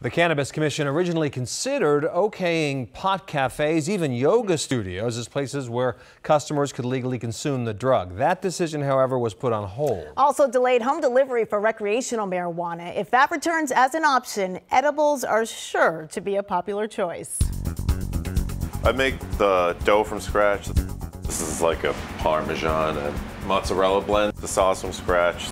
The Cannabis Commission originally considered okaying pot cafes, even yoga studios, as places where customers could legally consume the drug. That decision, however, was put on hold. Also delayed home delivery for recreational marijuana. If that returns as an option, edibles are sure to be a popular choice. I make the dough from scratch. This is like a Parmesan and mozzarella blend. The sauce from scratch.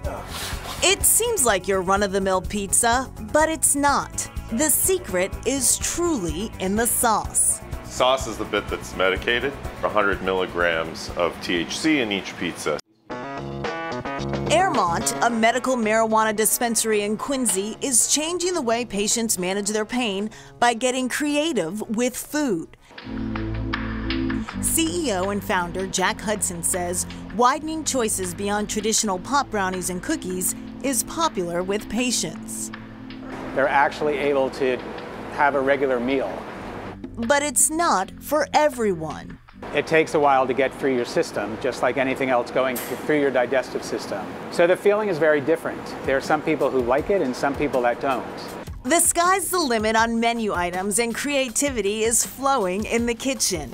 It seems like your run-of-the-mill pizza, but it's not. The secret is truly in the sauce. Sauce is the bit that's medicated. 100 milligrams of THC in each pizza. Airmont, a medical marijuana dispensary in Quincy, is changing the way patients manage their pain by getting creative with food. CEO and founder Jack Hudson says widening choices beyond traditional pot brownies and cookies is popular with patients. They're actually able to have a regular meal. But it's not for everyone. It takes a while to get through your system, just like anything else going through your digestive system. So the feeling is very different. There are some people who like it and some people that don't. The sky's the limit on menu items, and creativity is flowing in the kitchen.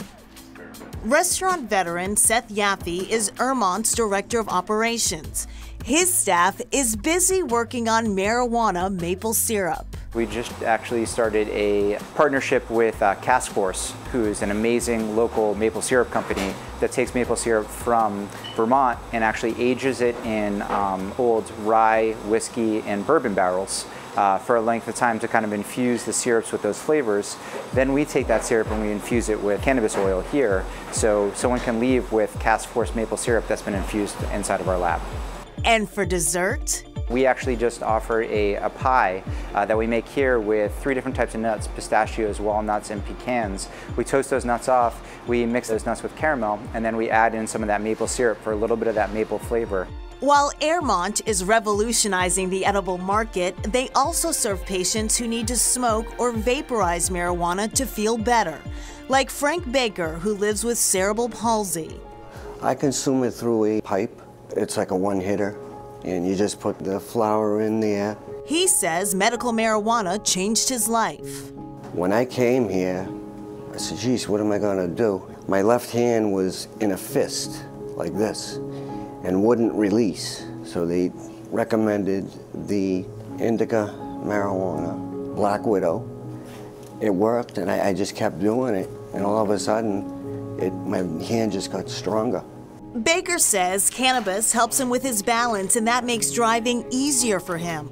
Restaurant veteran Seth Yaffe is Airmont's director of operations. His staff is busy working on marijuana maple syrup. We just actually started a partnership with Task Force, who is an amazing local maple syrup company that takes maple syrup from Vermont and actually ages it in old rye, whiskey, and bourbon barrels for a length of time to kind of infuse the syrups with those flavors. Then we take that syrup and we infuse it with cannabis oil here, so someone can leave with Task Force maple syrup that's been infused inside of our lab. And for dessert? We actually just offer a pie that we make here with 3 different types of nuts: pistachios, walnuts, and pecans. We toast those nuts off, we mix those nuts with caramel, and then we add in some of that maple syrup for a little bit of that maple flavor. While Airmont is revolutionizing the edible market, they also serve patients who need to smoke or vaporize marijuana to feel better, like Frank Baker, who lives with cerebral palsy. I consume it through a pipe. It's like a one-hitter, and you just put the flower in there. He says medical marijuana changed his life. When I came here, I said, geez, what am I gonna do? My left hand was in a fist, like this, and wouldn't release. So they recommended the indica marijuana, Black Widow. It worked, and I just kept doing it, and all of a sudden, my hand just got stronger. Baker says cannabis helps him with his balance, and that makes driving easier for him.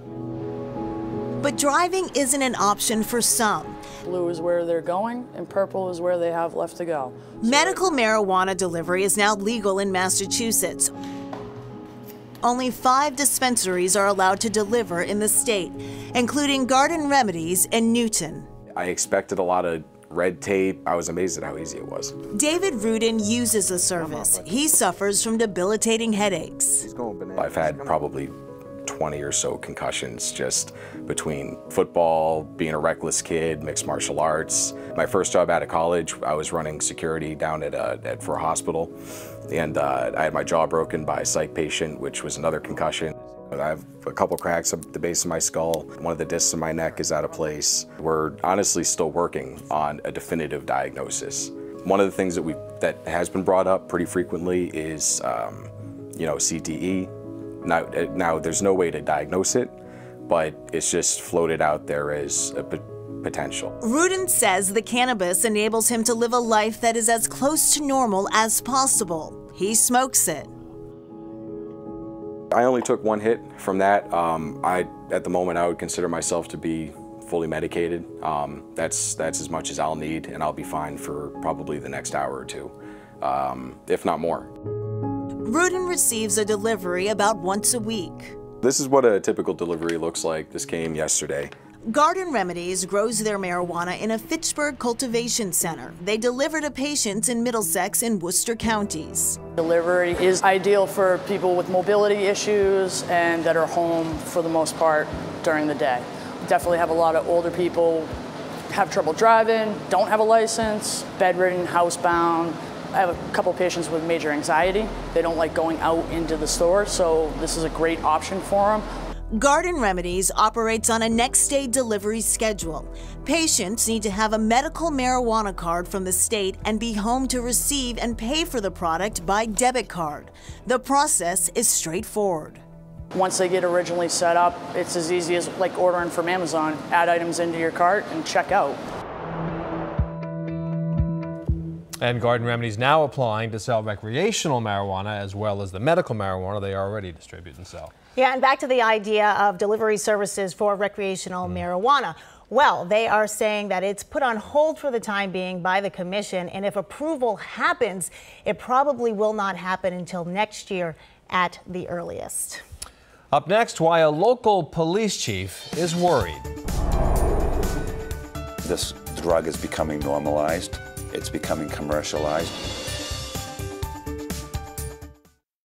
But driving isn't an option for some. Blue is where they're going, and purple is where they have left to go. Medical marijuana delivery is now legal in Massachusetts. Only 5 dispensaries are allowed to deliver in the state, including Garden Remedies in Newton. I expected a lot of red tape. I was amazed at how easy it was. David Rudin uses the service. He suffers from debilitating headaches. I've had probably 20 or so concussions just between football, being a reckless kid, mixed martial arts. My first job out of college, I was running security down for a hospital, and I had my jaw broken by a psych patient, which was another concussion. I have a couple cracks at the base of my skull. One of the discs in my neck is out of place. We're honestly still working on a definitive diagnosis. One of the things that has been brought up pretty frequently is, CTE. Now there's no way to diagnose it, but it's just floated out there as a potential. Rudin says the cannabis enables him to live a life that is as close to normal as possible. He smokes it. I only took 1 hit from that. At the moment, I would consider myself to be fully medicated. That's as much as I'll need, and I'll be fine for probably the next hour or 2, if not more. Rudin receives a delivery about once a week. This is what a typical delivery looks like. This came yesterday. Garden Remedies grows their marijuana in a Fitchburg cultivation center. They deliver to patients in Middlesex and Worcester counties. Delivery is ideal for people with mobility issues and that are home for the most part during the day. Definitely have a lot of older people, have trouble driving, don't have a license, bedridden, housebound. I have a couple patients with major anxiety. They don't like going out into the store, so this is a great option for them. Garden Remedies operates on a next-day delivery schedule. Patients need to have a medical marijuana card from the state and be home to receive and pay for the product by debit card. The process is straightforward. Once they get originally set up, it's as easy as like ordering from Amazon. Add items into your cart and check out. And Garden Remedies now applying to sell recreational marijuana as well as the medical marijuana they already distribute and sell. Yeah, and back to the idea of delivery services for recreational marijuana. Well, they are saying that it's put on hold for the time being by the commission, and if approval happens, it probably will not happen until next year at the earliest. Up next, why a local police chief is worried. This drug is becoming normalized. It's becoming commercialized.